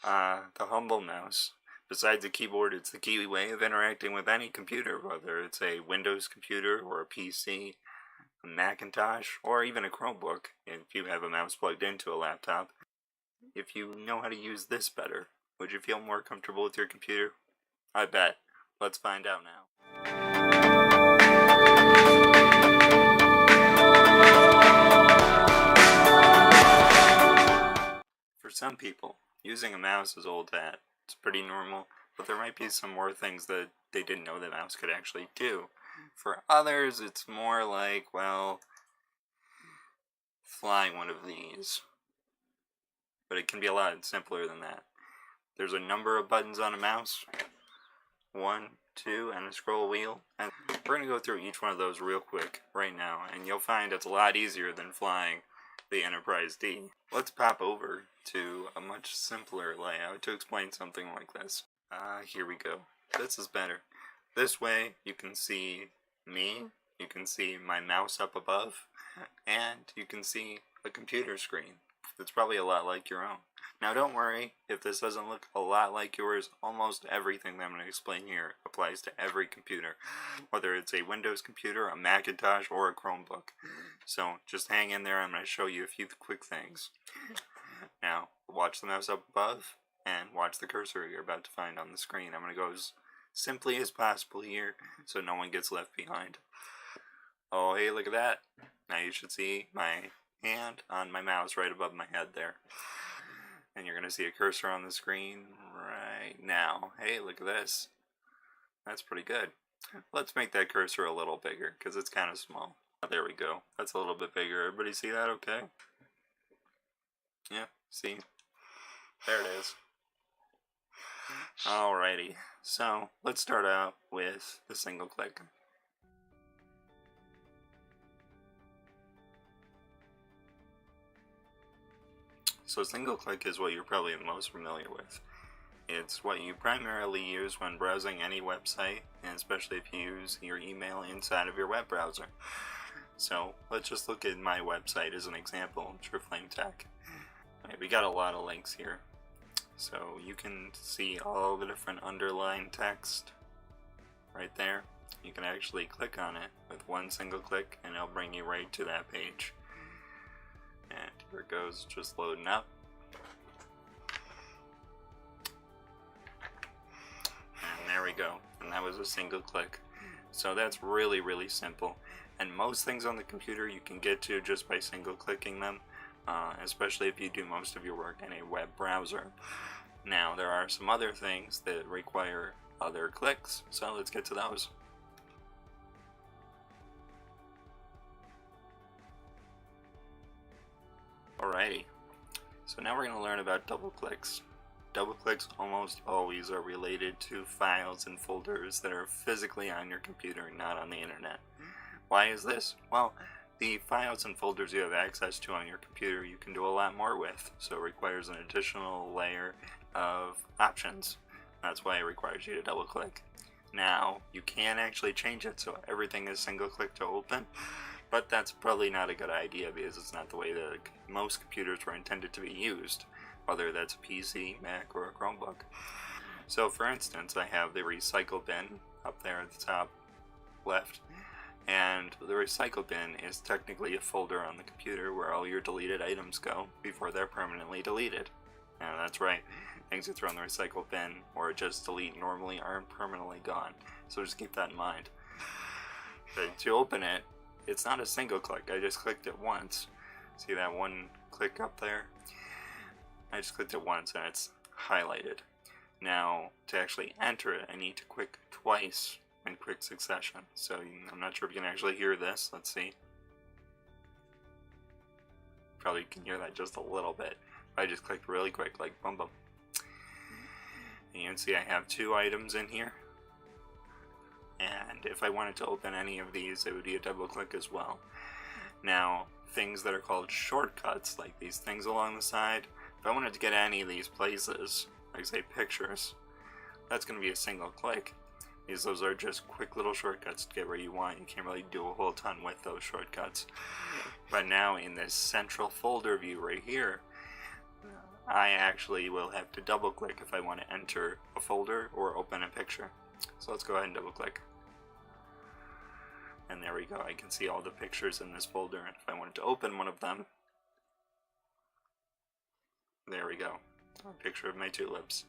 The humble mouse. Besides the keyboard, it's the key way of interacting with any computer, whether it's a Windows computer or a PC, a Macintosh, or even a Chromebook, if you have a mouse plugged into a laptop. If you know how to use this better, would you feel more comfortable with your computer? I bet. Let's find out now. For some people, using a mouse is old hat. It's pretty normal, but there might be some more things that they didn't know the mouse could actually do. For others, it's more like, well, flying one of these. But it can be a lot simpler than that. There's a number of buttons on a mouse. 1, 2, and a scroll wheel. And we're going to go through each one of those real quick right now, and you'll find it's a lot easier than flying the Enterprise D. Let's pop over to a much simpler layout to explain something like this. Here we go. This is better. This way you can see me, you can see my mouse up above, and you can see a computer screen. It's probably a lot like your own. Now don't worry if this doesn't look a lot like yours. Almost everything that I'm going to explain here applies to every computer, whether it's a Windows computer, a Macintosh, or a Chromebook. So just hang in there, I'm going to show you a few quick things. Now, watch the mouse up above, and watch the cursor you're about to find on the screen. I'm going to go as simply as possible here, so no one gets left behind. Oh, hey, look at that. Now you should see my hand on my mouse right above my head there. And you're going to see a cursor on the screen right now. Hey, look at this. That's pretty good. Let's make that cursor a little bigger, because it's kind of small. There we go. That's a little bit bigger. Everybody see that okay? Yeah, see? There it is. Alrighty. So, let's start out with the single click. So single click is what you're probably the most familiar with. It's what you primarily use when browsing any website, and especially if you use your email inside of your web browser. So let's just look at my website as an example, Trueflame Tech. Right, we got a lot of links here. So you can see all the different underlined text right there. You can actually click on it with one single click and it'll bring you right to that page. And here it goes, just loading up. And there we go. And that was a single click. So that's really, really simple. And most things on the computer you can get to just by single clicking them, especially if you do most of your work in a web browser. Now, there are some other things that require other clicks, so let's get to those. Alrighty, so now we're going to learn about double clicks. Double clicks almost always are related to files and folders that are physically on your computer, not on the internet. Why is this? Well, the files and folders you have access to on your computer you can do a lot more with, so it requires an additional layer of options. That's why it requires you to double click. Now, you can actually change it so everything is single click to open, but that's probably not a good idea because it's not the way that most computers were intended to be used, whether that's a PC, Mac, or a Chromebook. So for instance, I have the recycle bin up there at the top left, and the recycle bin is technically a folder on the computer where all your deleted items go before they're permanently deleted. And that's right, things you throw in the recycle bin or just delete normally aren't permanently gone, so just keep that in mind. But to open it, it's not a single click. I just clicked it once. See that one click up there? I just clicked it once and it's highlighted. Now, to actually enter it, I need to click twice in quick succession. So I'm not sure if you can actually hear this. Let's see. Probably can hear that just a little bit. I just clicked really quick, like boom boom. And you can see I have 2 items in here. And if I wanted to open any of these, it would be a double click as well. Now, things that are called shortcuts, like these things along the side, if I wanted to get any of these places, like say pictures, that's going to be a single click. Because those are just quick little shortcuts to get where you want. You can't really do a whole ton with those shortcuts. But now in this central folder view right here, I actually will have to double click if I want to enter a folder or open a picture. So let's go ahead and double click. And there we go, I can see all the pictures in this folder, and if I wanted to open one of them, there we go, a picture of my tulips.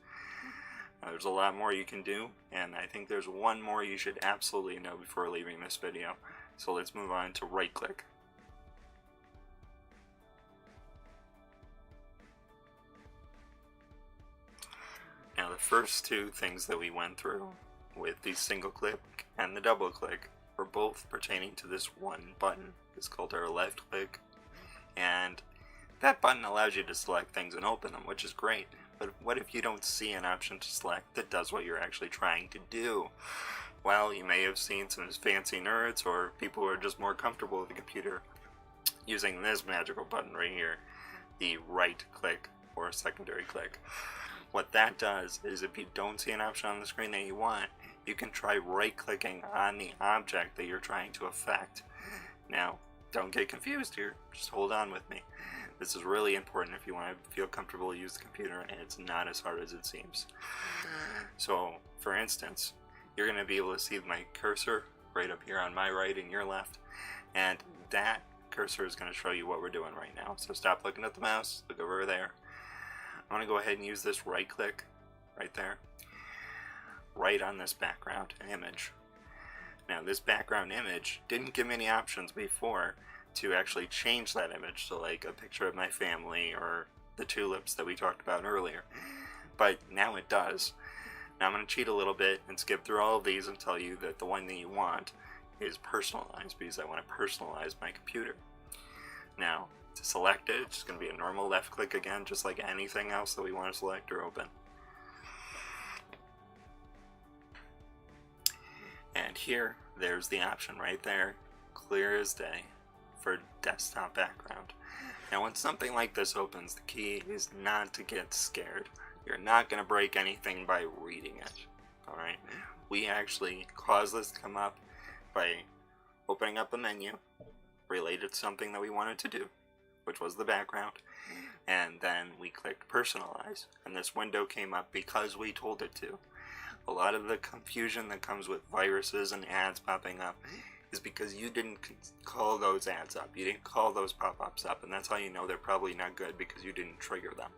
Now, there's a lot more you can do, and I think there's one more you should absolutely know before leaving this video. So let's move on to right click. Now the first two things that we went through with the single click and the double click were both pertaining to this one button. It's called our left click, and that button allows you to select things and open them, which is great. But what if you don't see an option to select that does what you're actually trying to do? Well, you may have seen some fancy nerds or people who are just more comfortable with the computer using this magical button right here, the right click or secondary click. What that does is if you don't see an option on the screen that you want, you can try right-clicking on the object that you're trying to affect. Now, don't get confused here, just hold on with me. This is really important if you want to feel comfortable to use the computer, and it's not as hard as it seems. So, for instance, you're going to be able to see my cursor right up here on my right and your left, and that cursor is going to show you what we're doing right now. So stop looking at the mouse, look over there. I'm going to go ahead and use this right click right there, right on this background image. Now this background image didn't give me any options before to actually change that image to like a picture of my family or the tulips that we talked about earlier, but now it does. Now I'm going to cheat a little bit and skip through all of these and tell you that the one that you want is personalized, because I want to personalize my computer. Now to select it, it's just going to be a normal left click again, just like anything else that we want to select or open. And here, there's the option right there, clear as day, for desktop background. Now when something like this opens, the key is not to get scared. You're not going to break anything by reading it. Alright? We actually caused this to come up by opening up a menu related to something that we wanted to do, which was the background, and then we clicked personalize, and this window came up because we told it to. A lot of the confusion that comes with viruses and ads popping up is because you didn't call those ads up, you didn't call those pop-ups up, and that's how you know they're probably not good, because you didn't trigger them.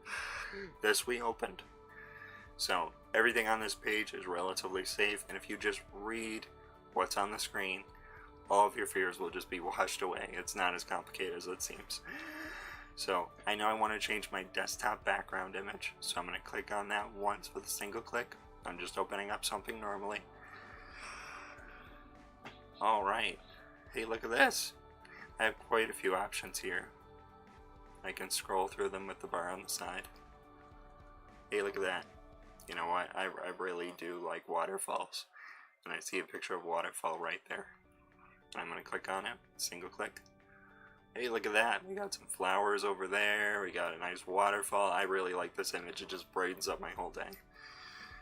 This we opened. So everything on this page is relatively safe, and if you just read what's on the screen, all of your fears will just be washed away. It's not as complicated as it seems. So I know I want to change my desktop background image, so I'm going to click on that once with a single click. I'm just opening up something normally. Alright, hey, look at this. I have quite a few options here. I can scroll through them with the bar on the side. Hey, look at that. You know what, I really do like waterfalls. And I see a picture of waterfall right there. I'm going to click on it, single click. Hey, look at that. We got some flowers over there. We got a nice waterfall. I really like this image. It just brightens up my whole day.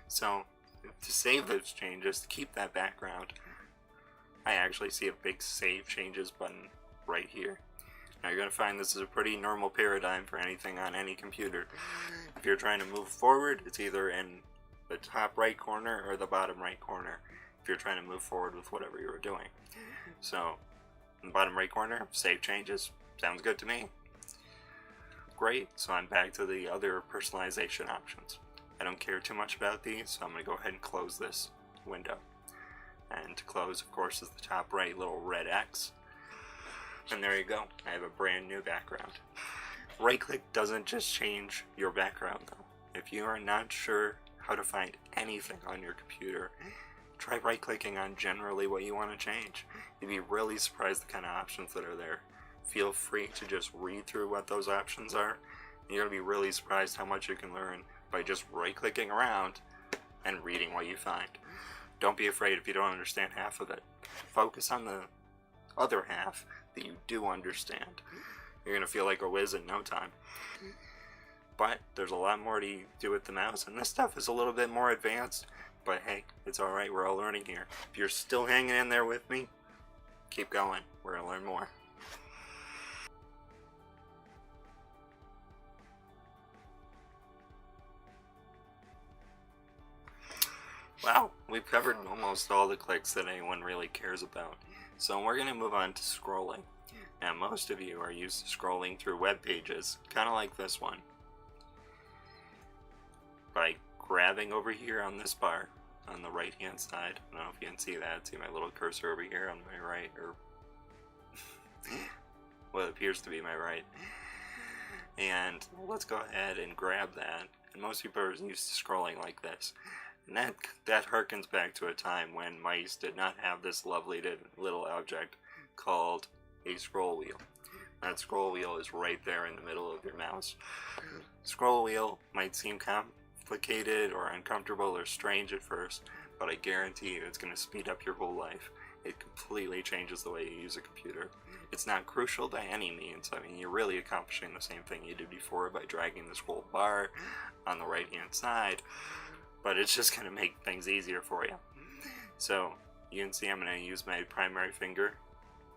So, to save those changes, to keep that background, I actually see a big Save Changes button right here. Now you're going to find this is a pretty normal paradigm for anything on any computer. If you're trying to move forward, it's either in the top right corner or the bottom right corner, if you're trying to move forward with whatever you were doing. So, in the bottom right corner, Save Changes. Sounds good to me. Great, so I'm back to the other personalization options. I don't care too much about these, so I'm going to go ahead and close this window. And to close, of course, is the top right little red X. And there you go, I have a brand new background. Right click doesn't just change your background though. If you are not sure how to find anything on your computer, try right clicking on generally what you want to change. You'd be really surprised the kind of options that are there. Feel free to just read through what those options are. You're going to be really surprised how much you can learn by just right clicking around and reading what you find. Don't be afraid if you don't understand half of it. Focus on the other half that you do understand. You're going to feel like a whiz in no time. But there's a lot more to do with the mouse, and this stuff is a little bit more advanced. But hey, it's alright, we're all learning here. If you're still hanging in there with me, keep going. We're going to learn more. Wow, we've covered almost all the clicks that anyone really cares about. So we're going to move on to scrolling. Now most of you are used to scrolling through web pages, kind of like this one, by grabbing over here on this bar on the right hand side. I don't know if you can see that. See my little cursor over here on my right, or what appears to be my right. And let's go ahead and grab that. And most people are used to scrolling like this. And that harkens back to a time when mice did not have this lovely little object called a scroll wheel. That scroll wheel is right there in the middle of your mouse. Scroll wheel might seem complicated or uncomfortable or strange at first, but I guarantee you it's going to speed up your whole life. It completely changes the way you use a computer. It's not crucial by any means. I mean, you're really accomplishing the same thing you did before by dragging this whole bar on the right hand side, but it's just going to make things easier for you. So you can see I'm going to use my primary finger,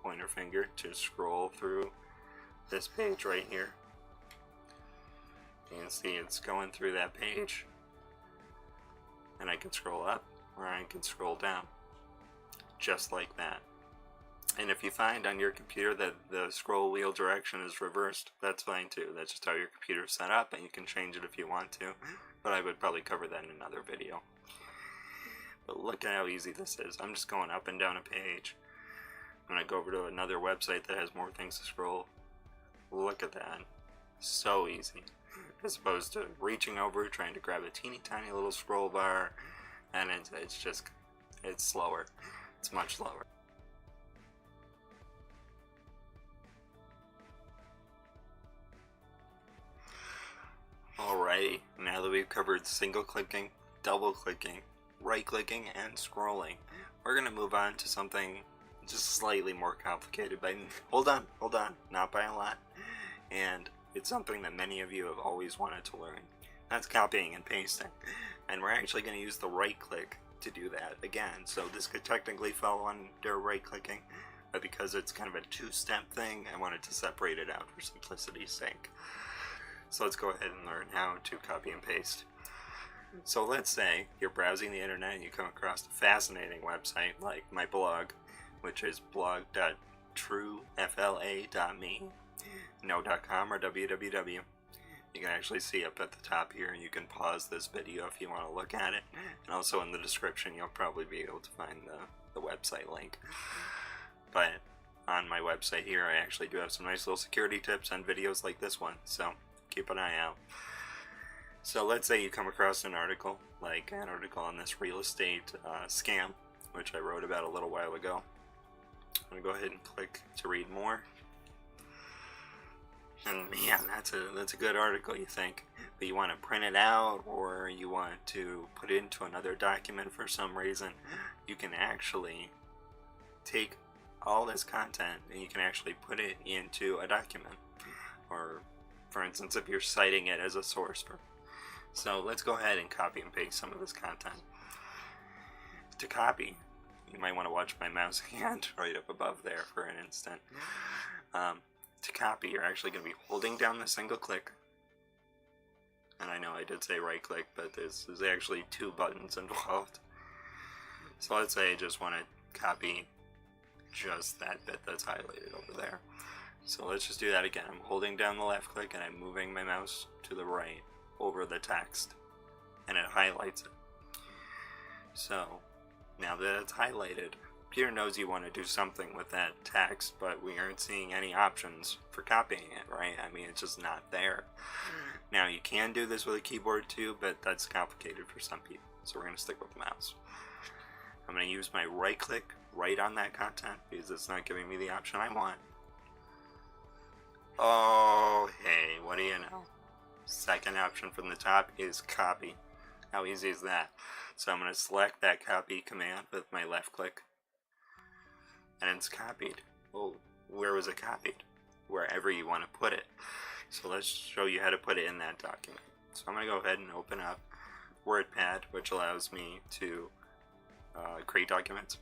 pointer finger, to scroll through this page right here. You can see it's going through that page, and I can scroll up or I can scroll down, just like that. And if you find on your computer that the scroll wheel direction is reversed, that's fine too. That's just how your computer is set up, and you can change it if you want to, but I would probably cover that in another video. But look at how easy this is. I'm just going up and down a page. I'm going to go over to another website that has more things to scroll. Look at that. So easy. As opposed to reaching over, trying to grab a teeny tiny little scroll bar, and it's slower. It's much slower. Alrighty, now that we've covered single clicking, double clicking, right clicking, and scrolling, we're going to move on to something just slightly more complicated. By hold on, not by a lot. And it's something that many of you have always wanted to learn. That's copying and pasting. And we're actually going to use the right click to do that again. So this could technically fall under right clicking, but because it's kind of a two-step thing, I wanted to separate it out for simplicity's sake. So let's go ahead and learn how to copy and paste. So let's say you're browsing the internet and you come across a fascinating website like my blog, which is blog.truefla.me, no .com or www. You can actually see up at the top here, and you can pause this video if you want to look at it. And also in the description you'll probably be able to find the website link. But on my website here I actually do have some nice little security tips and videos like this one, so keep an eye out. So let's say you come across an article, like an article on this real estate scam, which I wrote about a little while ago. I'm going to go ahead and click to read more. And man, that's a good article, you think. But you want to print it out, or you want to put it into another document for some reason. You can actually take all this content and you can actually put it into a document. Or for instance, if you're citing it as a source. So let's go ahead and copy and paste some of this content. To copy, you might want to watch my mouse hand right up above there for an instant. To copy, you're actually going to be holding down the single click. And I know I did say right click, but there's actually two buttons involved. So let's say I just want to copy just that bit that's highlighted over there. So let's just do that again. I'm holding down the left click and I'm moving my mouse to the right over the text, and it highlights it. So now that it's highlighted, computer knows you want to do something with that text, but we aren't seeing any options for copying it, right? I mean, it's just not there. Now you can do this with a keyboard too, but that's complicated for some people, so we're going to stick with the mouse. I'm going to use my right click right on that content because it's not giving me the option I want. Oh, hey, what do you know? Second option from the top is copy. How easy is that? So I'm going to select that copy command with my left click, and it's copied. Well, where was it copied? Wherever you want to put it. So let's show you how to put it in that document. So I'm going to go ahead and open up WordPad, which allows me to create documents.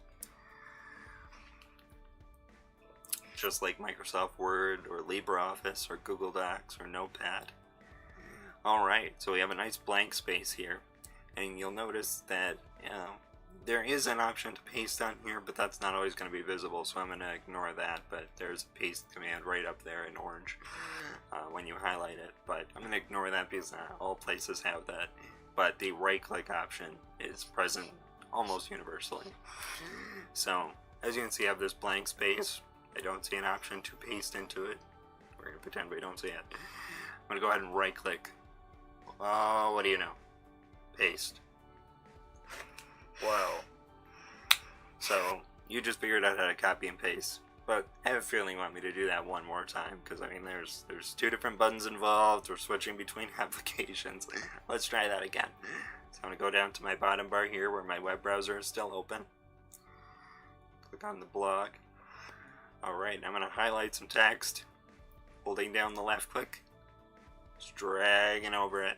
Just like Microsoft Word or LibreOffice or Google Docs or Notepad. Alright, so we have a nice blank space here. and you'll notice that there is an option to paste on here, but that's not always going to be visible, so I'm going to ignore that. But there's a paste command right up there in orange when you highlight it, but I'm going to ignore that because all places have that. But the right click option is present almost universally. So as you can see, I have this blank space. I don't see an option to paste into it. We're going to pretend we don't see it. I'm going to go ahead and right click. Oh, what do you know? Paste. Wow. So you just figured out how to copy and paste. But I have a feeling you want me to do that one more time, because I mean there's two different buttons involved. We're switching between applications. Let's try that again. So I'm going to go down to my bottom bar here where my web browser is still open. Click on the blog. Alright, I'm going to highlight some text. Holding down the left click. Just dragging over it.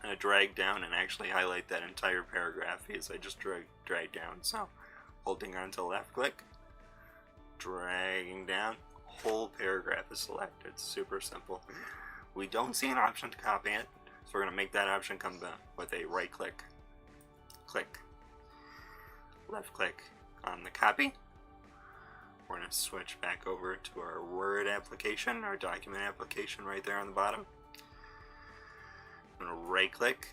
I'm going to drag down and actually highlight that entire paragraph because I just drag down. So holding on to the left click. Dragging down, whole paragraph is selected. Super simple. We don't see an option to copy it, so we're going to make that option come back with a right click, click, left click on the copy. We're going to switch back over to our Word application, our document application right there on the bottom. I'm going to right click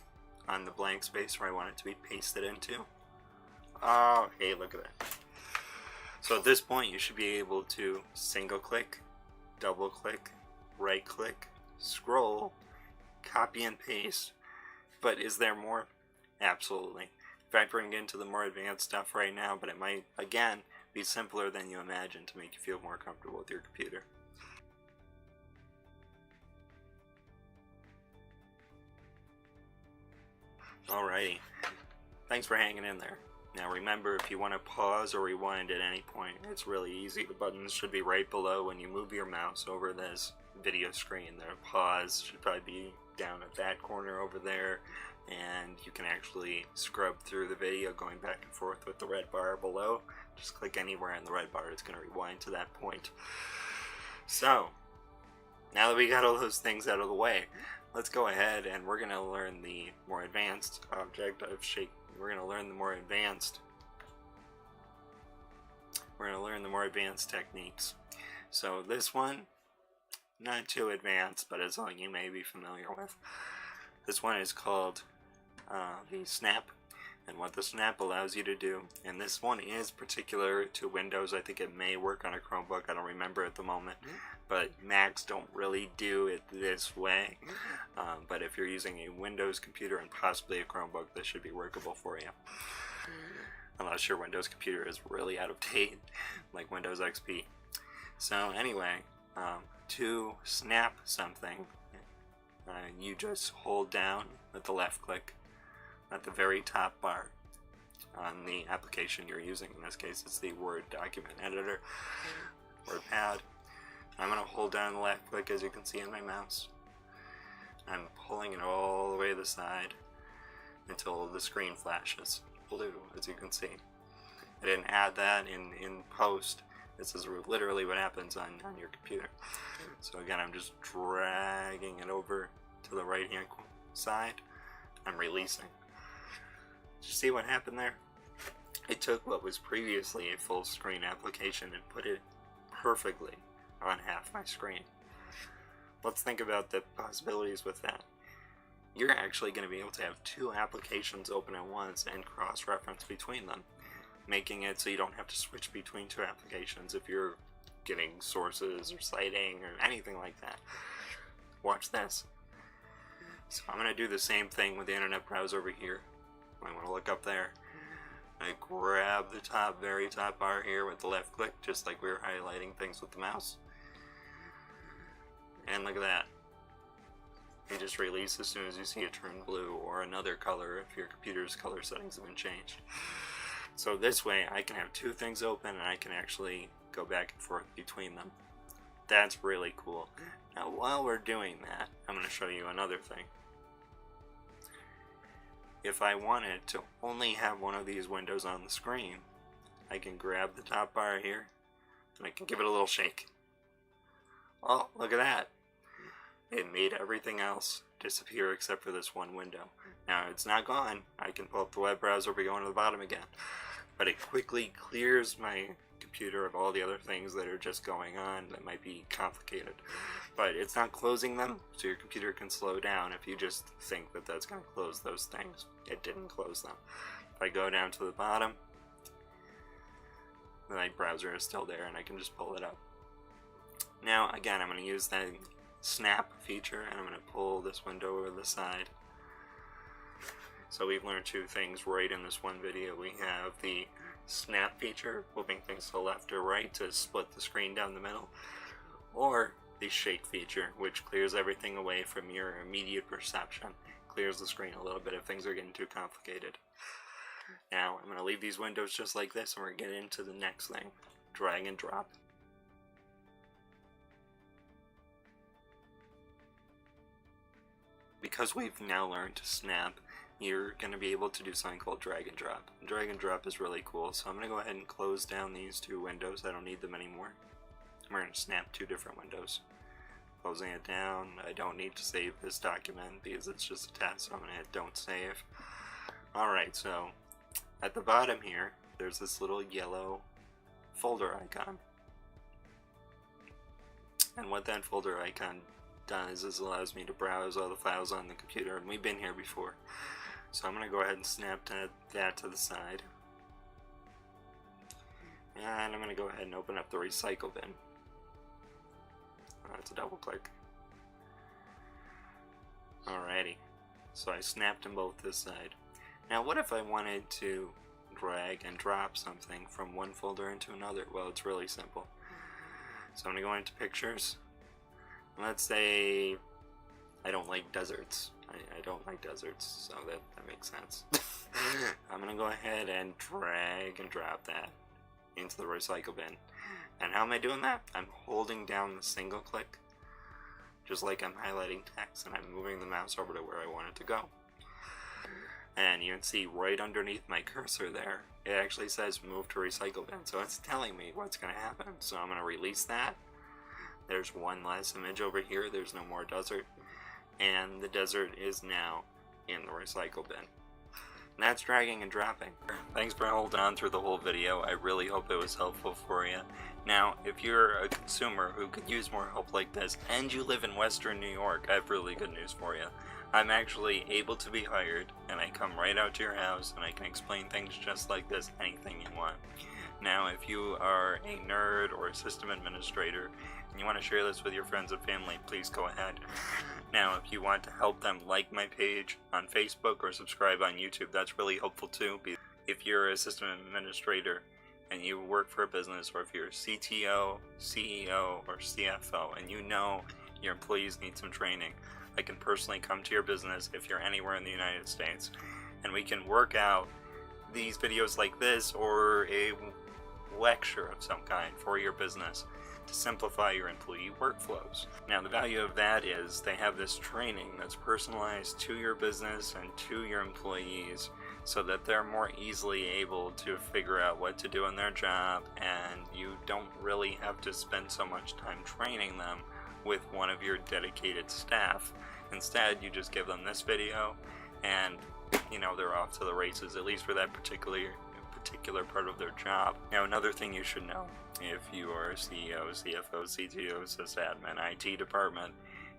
on the blank space where I want it to be pasted into. Oh, hey, look at that. So at this point, you should be able to single click, double click, right click, scroll, copy and paste. But is there more? Absolutely. In fact, we're going to get into the more advanced stuff right now, but it might, again, be simpler than you imagine to make you feel more comfortable with your computer. Alrighty. Thanks for hanging in there. Now remember, if you want to pause or rewind at any point, it's really easy. The buttons should be right below when you move your mouse over this video screen. The pause should probably be down at that corner over there, and you can actually scrub through the video going back and forth with the red bar below. Just click anywhere in the red bar, it's going to rewind to that point. So, now that we got all those things out of the way, let's go ahead and we're going to learn the more advanced object of shape. We're going to learn the more advanced. We're going to learn the more advanced techniques. So this one, not too advanced, but it's something you may be familiar with. This one is called the snap, and what the snap allows you to do. And this one is particular to Windows. I think it may work on a Chromebook. I don't remember at the moment. But Macs don't really do it this way. But if you're using a Windows computer and possibly a Chromebook, this should be workable for you. Unless your Windows computer is really out of date, like Windows XP. So anyway, to snap something, you just hold down with the left click at the very top bar on the application you're using. In this case, it's the Word document editor, WordPad. I'm going to hold down the left click, as you can see in my mouse. I'm pulling it all the way to the side until the screen flashes blue, as you can see. I didn't add that in post. This is literally what happens on your computer. So again, I'm just dragging it over to the right hand side. I'm releasing. Did you see what happened there? It took what was previously a full screen application and put it perfectly on half my screen. Let's think about the possibilities with that. You're actually going to be able to have two applications open at once and cross-reference between them, making it so you don't have to switch between two applications if you're getting sources or citing or anything like that. Watch this. So I'm going to do the same thing with the internet browser over here. I want to look up there. I grab the top, very top bar here with the left click, just like we were highlighting things with the mouse. And look at that. You just release as soon as you see it turn blue or another color if your computer's color settings have been changed. So this way I can have two things open and I can actually go back and forth between them. That's really cool. Now while we're doing that, I'm going to show you another thing. If I wanted to only have one of these windows on the screen, I can grab the top bar here and I can give it a little shake. Oh, look at that. It made everything else disappear except for this one window. Now it's not gone. I can pull up the web browser by going to the bottom again. But it quickly clears my computer of all the other things that are just going on that might be complicated. But it's not closing them, so your computer can slow down if you just think that that's going to close those things. It didn't close them. If I go down to the bottom, my browser is still there and I can just pull it up. Now again, I'm going to use that snap feature and I'm going to pull this window over the side. So we've learned two things right in this one video. We have the snap feature, moving things to the left or right to split the screen down the middle, or the shake feature, which clears everything away from your immediate perception. Clears the screen a little bit if things are getting too complicated. Now I'm going to leave these windows just like this and we're going to get into the next thing. Drag and drop. Because we've now learned to snap, you're going to be able to do something called drag and drop. Drag and drop is really cool, so I'm going to go ahead and close down these two windows. I don't need them anymore. We're going to snap two different windows. Closing it down. I don't need to save this document because it's just a test, so I'm going to hit don't save. Alright, so at the bottom here, there's this little yellow folder icon. And what that folder icon does is allows me to browse all the files on the computer, and we've been here before. So I'm going to go ahead and snap that to the side. And I'm going to go ahead and open up the recycle bin. That's a double click. Alrighty. So I snapped them both this side. Now what if I wanted to drag and drop something from one folder into another? Well, it's really simple. So I'm going to go into pictures. Let's say I don't like deserts. I don't like deserts, so that makes sense. I'm going to go ahead and drag and drop that into the recycle bin. And how am I doing that? I'm holding down the single click, just like I'm highlighting text, and I'm moving the mouse over to where I want it to go. And you can see right underneath my cursor there, it actually says move to recycle bin, so it's telling me what's going to happen. So I'm going to release that. There's one less image over here, there's no more desert, and the desert is now in the recycle bin. And that's dragging and dropping. Thanks for holding on through the whole video. I really hope it was helpful for you. Now, if you're a consumer who could use more help like this, and you live in Western New York, I have really good news for you. I'm actually able to be hired, and I come right out to your house, and I can explain things just like this, anything you want. Now, if you are a nerd or a system administrator, and you want to share this with your friends and family, please go ahead. Now, if you want to help them like my page on Facebook or subscribe on YouTube, that's really helpful too. If you're a system administrator and you work for a business, or if you're a CTO, CEO, or CFO, and you know your employees need some training, I can personally come to your business if you're anywhere in the United States, and we can work out these videos like this or a lecture of some kind for your business to simplify your employee workflows. Now, the value of that is they have this training that's personalized to your business and to your employees so that they're more easily able to figure out what to do in their job, and you don't really have to spend so much time training them with one of your dedicated staff. Instead, you just give them this video and they're off to the races, at least for that particular part of their job. Now, another thing you should know, if you are a CEO, CFO, CTO, sysadmin, IT department,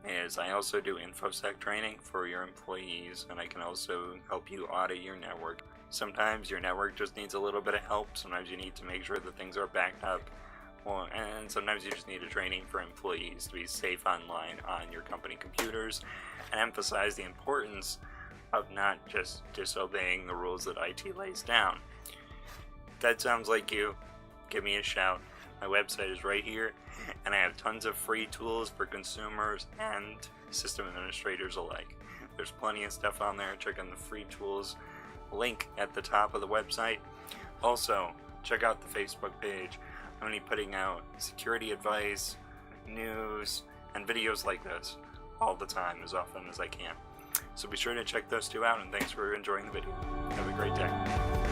is I also do InfoSec training for your employees, and I can also help you audit your network. Sometimes your network just needs a little bit of help. Sometimes you need to make sure that things are backed up. And sometimes you just need a training for employees to be safe online on your company computers, and emphasize the importance of not just disobeying the rules that IT lays down. If that sounds like you, give me a shout. My website is right here, and I have tons of free tools for consumers and system administrators alike. There's plenty of stuff on there. Check out the free tools link at the top of the website. Also, check out the Facebook page. I'm going to be putting out security advice, news, and videos like this all the time, as often as I can. So be sure to check those two out, and thanks for enjoying the video. Have a great day.